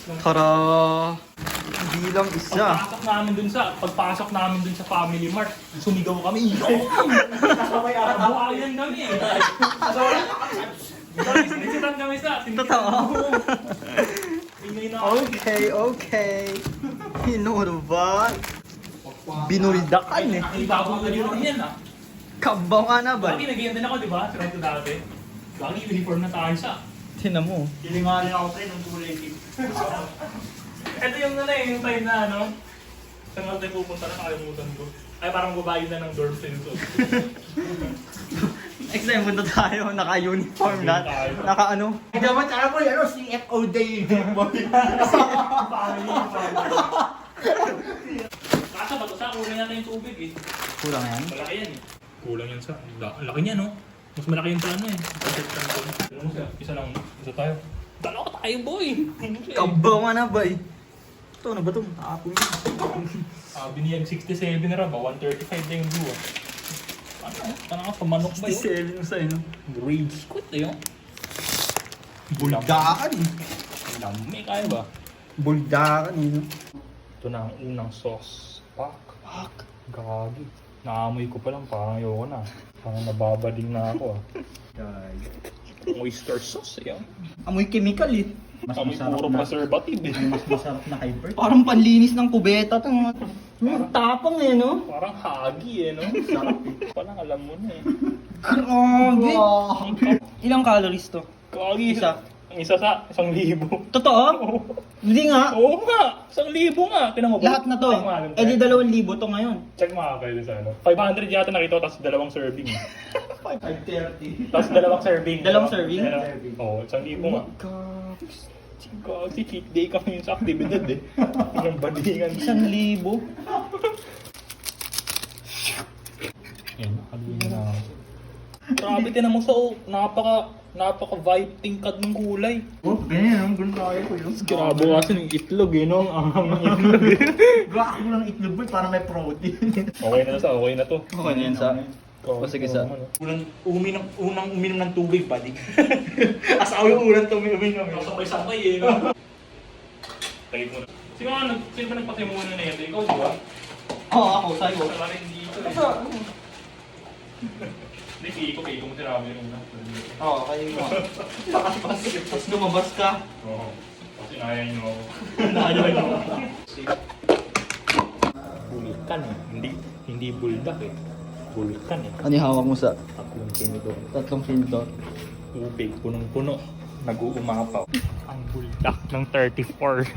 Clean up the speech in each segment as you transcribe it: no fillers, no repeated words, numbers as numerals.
Tara! Bilang isa. Pagpasok namin dun sa Family Mart, sumigaw kami. Buhayan kami. Sinisitan kami sa. Totoo. Okay. Hinuro ba? Binuldakan eh. Ibabang na rin yan ah. Kabaw nga na ba? Lagi nag-iyan din ako, di ba? Sa rento dati. Lagi uniform na tayo siya. Tinan mo. Hilingarin ako tayo ng kulay team. Ito yung yung time na ano. Saan nga tayo pupunta na nakalimutan ko. Ay parang babayad na ng dorm sa ito. Next time punta tayo, naka-uniform na. Naka-ano? Dapat alam mo yun, CFO day. Kasa ba ito sa kulang natin yung tubig eh. Kulang yan? Malaki yan eh. Kulang yan sa. Laki niya no? Mas malaki yung plano eh. Isa lang. Isa tayo. Dalawa tayo boy! Kabaw nga na ba eh? Ito, ano ba ito? Nakapon yun. Biniyag 67 na raw ba? 135 na yung blue ah. Ano nga, pamanok ba yun? 67 yung sa'yo, no? Rage squid eh yun. Buldakan eh. Lami kaya ba? Buldakan eh, no? Ito na ang unang sauce. Pak. Gagi. Naamoy ko pa lang, parang ayoko na. Parang nababading na ako ah. Oyster sauce eh. Amoy chemical eh. Mas Amoy masarap puro na. preservative eh. Mas masarap na kay Bert. Parang panlinis ng kubeta ito. Tapang eh, no? Parang hagi eh no? Sarap eh. Parang alam mo na eh. Grabe! Ilang calories to? Gagi Isa. Ang isa sa 1,000. Totoo? Hindi nga. Oo nga! 1,000 nga! Tinan mo ba? Lahat na to. Check mo nga, Eh di 2,000 to ngayon. Check mo nga kayo sa ano. 500 yata nakita tapos dalawang serving. 530. Tapos dalawang serving. Dalawang serving? Oo, 1,000 nga. Kasi cheat day kami sa aktibidad eh. Yung badingan. 1,000. Yan, nakalimutan na ako. Grabe, tinan mo sa napaka-vibe tingkad ng kulay. Oh, ganyan. Ganun tayo ko yun. Grabe kasi ng itlog eh, no? Ang ahang ng itlog eh. Gawak mo ng itlog Bert, parang may protein. Okay na to, okay na to. Okay na yan sa... O, sige sa... Unang uminom ng tubig, buddy. Asaw yung unang uminom. Sabay-sabay eh, no? Tayo muna. Sino ba nagpatay muna na ito? Ikaw, di ba? Oo, ako, sa'yo. Wala rin dito eh. Hindi, Kiko mo sinabi rin muna. Oo, kayo mo. Tapos lumabas ka. Oo. Kasi naya nyo ako. Naayaw mo. Bulkan eh. Hindi buldak eh. Bulkan eh. Ano yung hawak mo sa 3 tinidor. 3 pinto? Tubig, punong-puno. Nag-uumapaw. Ang buldak ng 34.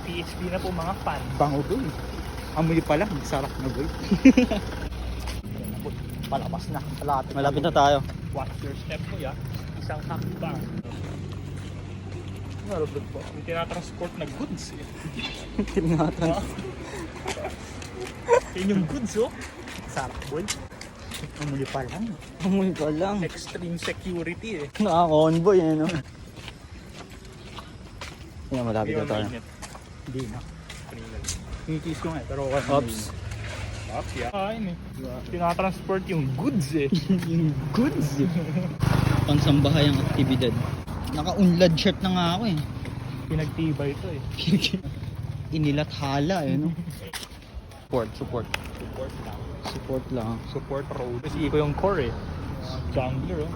PHP na po mga fan. Bango doon. Amoy pa lang, sarap na boy. Palabas na. Malapit na tayo. Watch your step mo ya. Isang hakbang. Narabot po. Yung tinatransport na goods eh. Tinatransport. Yun yung goods oh. Sarap boy. Amoy pa lang. Amoy pa lang. Extreme security eh. Naka-convoy eh, no? Yan, malapit na tayo. Hindi na. Kanina. Kinikis ko nga eh, pero okay. Oops. Oops, yeah. Kain eh. Tinatransport yung goods eh. Yung goods eh. Pangsambahayang aktibidad. Naka-unlad shirt na nga ako eh. Pinagtibay ito eh. Inilathala eh, no? Support Support lang. lang. Support road. Kasi ko yung core eh. Jungler oh.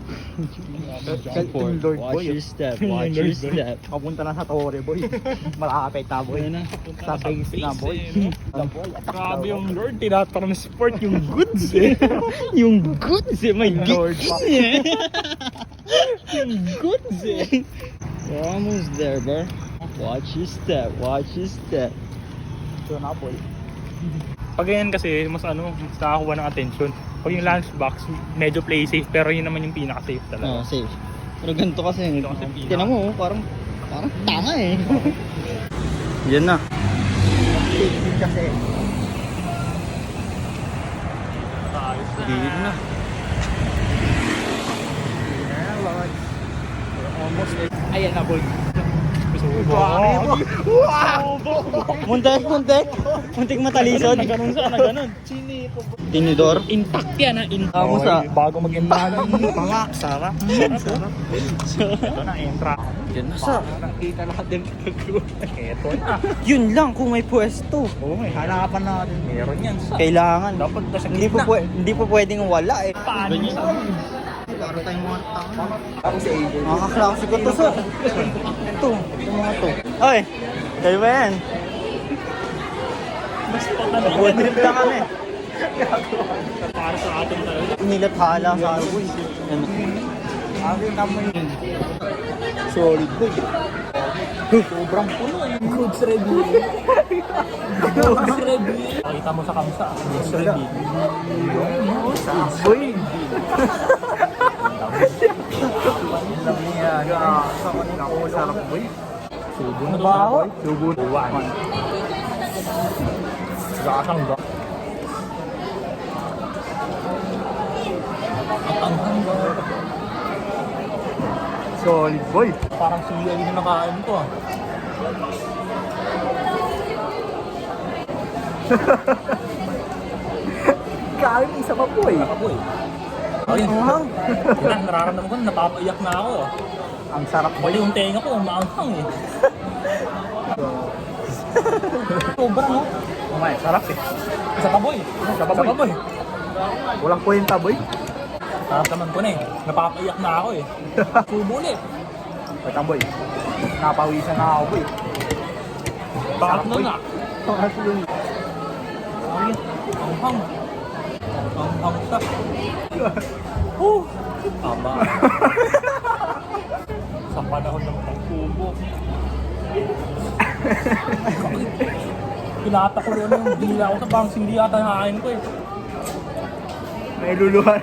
Support. Lord Watch boy, your step. Watch your step. Papunta na sa Torre, boy. Malapit na, boy. Ayan na. Sa base na, boy. Grabe yung Lord, tinatransport yung goods eh. Yung goods eh. May Lord, goods eh. Yung goods eh. We're almost there, bro. Watch your step. Watch your step. Ito na, boy. Pag ganyan kasi, mas mas nakakuha ng attention. Pag yung lunchbox, medyo play safe, pero yun naman yung pinaka-safe Oo, talaga. safe. Pero ganito kasi. Ito kasi pinaka- Tinan mo, parang tanga eh. Yan na. Safety kasi. Ayos na. Gilid na. Almost there. Ayan na boy. Gusto ko Wow! Muntik. Muntik matalisod. Ganun sana, ganun. Tinidor. Intact yan ha, intact. Tama sa. Bago mag-impact. Panga, sarap. Sarap. Ito na, entra. Yan na sa. Nakita natin. Ito na. Yun lang kung may pwesto. Oo, may hanapan natin. Meron yan. Kailangan. Dapat nasa Hindi po pwedeng wala eh. Paano yun? Para tayong mga tanga. Ako si AJ. Makakaklase ko to sa. Ito mga to. Oy, kayo ba yan? Basta pa Food trip lang kami. para sa atin talaga. Inilathala sa ako eh. Ano? Akin naman yun. Solid boy. Sobrang puno eh. Goods ready. Goods ready. Pakita mo sa kamsa. Goods ready. Boy. Ako, sarap boy. Subo na Ba ako? Subo. Buwan. Gasang ba? At ang hanggang. Solid boy. Parang siya yung nakain ko ah. Kain isa pa boy. Nakaboy. Ayun. Yan, nararamdaman ko, napapaiyak na ako. Ang sarap boy. Bali yung tenga ko, maanghang eh. Sobra no? Umay, sarap eh. Isa pa boy. Isa pa, boy. Walang kwenta boy. Nararamdaman ko na eh. Napapaiyak na ako eh. Subo ulit. Wait boy. Napawisan na ako boy. Bakit Sarap, na boy. nga? Ayun, anghang. Anghang ka. Tama. Sa panahon ng pagsubo. Pinata ko rin yung dila ko sa bangs, hindi ata nakain ko eh. May luluhan.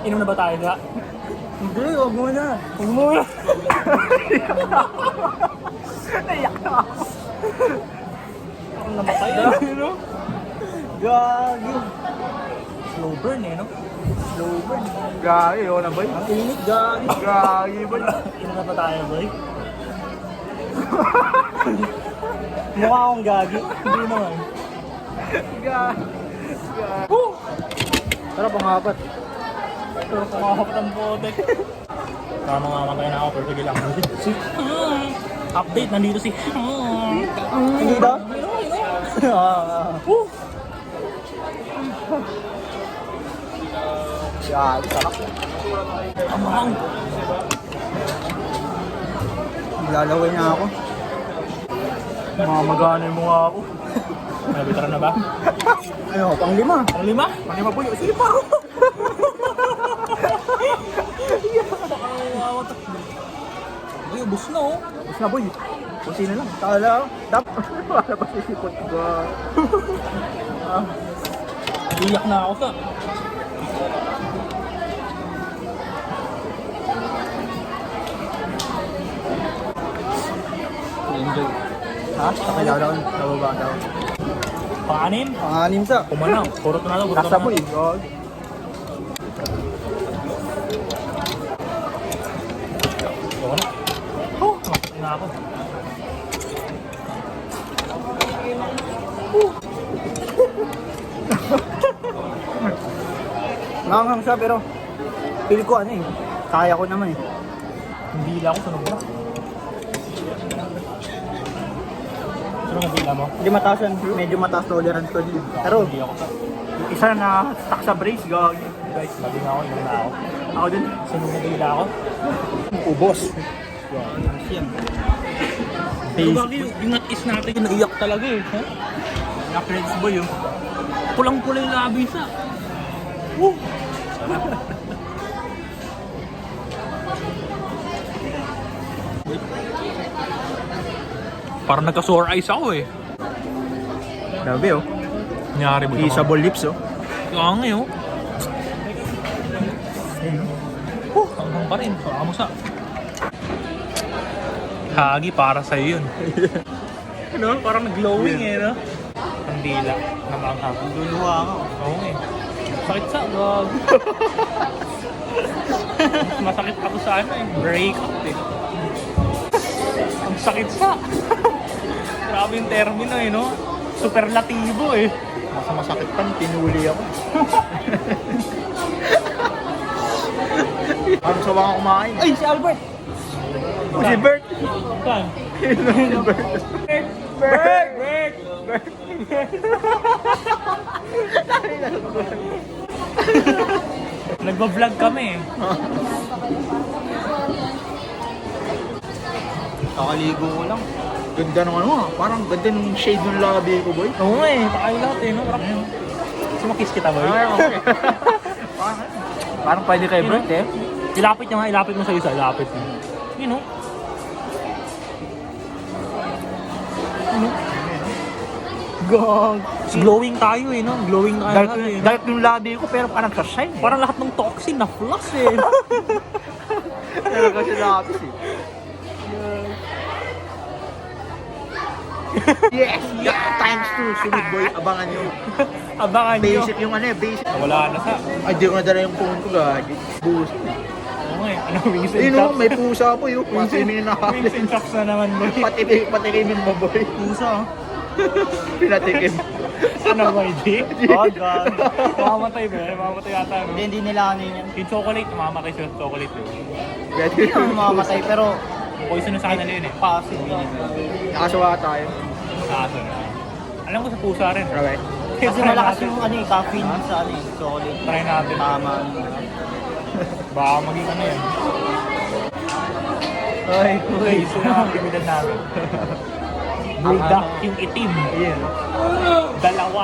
Inom na ba tayo na? Hindi, huwag mo na. Huwag mo na. Naiyak na ako. Ako namatay eh. No? Gagi. Slow burn eh, no? Slow burn. Gagi, yun na boy. Ang init, gagi. Gagi boy. Inom na ba tayo, boy? Mukha akong gagi. Hindi naman. Gagi. Tara, pangapat. Pero kumakapat ang botek. Kano nga matay na ako, pero sige lang. Update, nandito si... Hindi daw? Gagi, sarap. Ang mahang. Lalaway na ako. Mamagana yung mukha ako. Nabitara na ba? Ano, pang lima. Ang lima? Panima boy, sige pa ako. Uy, ubus na oh. Tapos na boy. Kunti na lang. Kala, Dapat wala pa sisipot ko. Iyak na ako sa. enjoy. Ha? Nakilala ko. Nababa daw. Paanim? Panganim sa. Kumanaw. Purot na lang. Purot Kasa na boy. lang. Gagi. Oo na. Oh, nakapit na ako. Nangangang siya pero feel ko ano eh. Kaya ko naman eh. Hindi lang ako sunog na. Sunog ang dila mo? Hindi mataas yan. Medyo mataas tolerance ko din. Pero, Hindi ako sa. Isa na stuck sa brace. Gagi. Guys, labi na ako. Inom na ako. Ako din. Sunog na dila ako. Ubos. Pero gagi, yung at-is natin, naiyak talaga eh. Huh? Nakreds boy yung. Pulang-pula yung labi sa. Parang nagka-sore eyes ako eh. Grabe oh. Nangyari ba ito? Kissable lips oh. Kaya nga oh. Hanggang pa rin. Kamo sa. Hagi, para sa'yo yun. Ano? Parang glowing eh, no? Ang dila. Namanghang. luluha ako. Oo eh. Sakit sa. Gag. Mas masakit ako sa ano eh, breakup eh. Ang sakit sa. Grabe yung termino eh, no? Superlatibo eh. Mas masakit pa, tinuli ako. Parang sawa ka kumain. Ay, si Albert! Oh, si Bert! Saan? Si Bert! Bert! Nagba-vlog kami eh. Kakaligo ko lang. Ganda ng ano ah, parang ganda ng shade ng labi ko, boy. Oo nga eh, tayo lahat eh, no? Sumakis kita boy. Ay, okay. Parang pwede kay Bert eh. Ilapit niya nga, ilapit mo sa isa, ilapit mo. You know? God. Glowing tayo eh, no? Glowing tayo Dark, lahat eh. No? dark yung labi ko pero parang sa-shine eh. Parang lahat ng toxin na flush eh. Pero kasi lapis eh. Yes! Yeah! Times 2, Sulit Boy, abangan nyo. Abangan nyo. Basic yung ano eh, basic. Wala na sa. Ay, di ko nadala yung phone ko, gagi. Boost. Oo nga eh, ano, wings and Ayun o, chops. may pusa po yun. Patimin na Wings and chops na naman boy. Patikimin mo, boy. Pusa oh. Pinatikim. Ano ba, hindi? Oh God. Mamamatay ba? Mamamatay yata. No? Hindi nila ano yun. Yung chocolate, mamamatay siya sa chocolate yun. Hindi naman mamamatay, pero Poison na sa kanila yun eh. passive yun. Nakasawa tayo. Kaso na. Alam ko sa pusa rin. Right. Kasi Try malakas natin. yung ano eh, caffeine sa ano eh, chocolate. Try natin. Tama. Baka maging ano yan. Ay, Okay, so yung actividad namin. Bulldog yung itim. Ayan. Dalawa.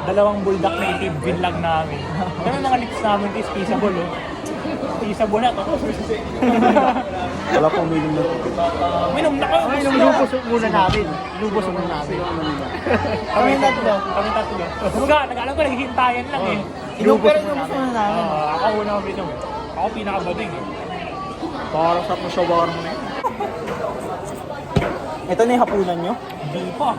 Dalawang bulldog na itim. Binlag namin. Kami mga lips namin is peaceable oh. Peaceable na to. Wala pong minom na. Minom na kayo. Ay, lubos muna namin. Lubos muna namin. Kami tatlo. Kami tatlo. Kumbaga, nag-alam ko, naghihintayan lang eh. Pero lubos muna namin. Ako una ko binom. Ako pinakabading eh. Parang sa shawarma na yun. Ito na yung hapunan nyo. Hindi pa.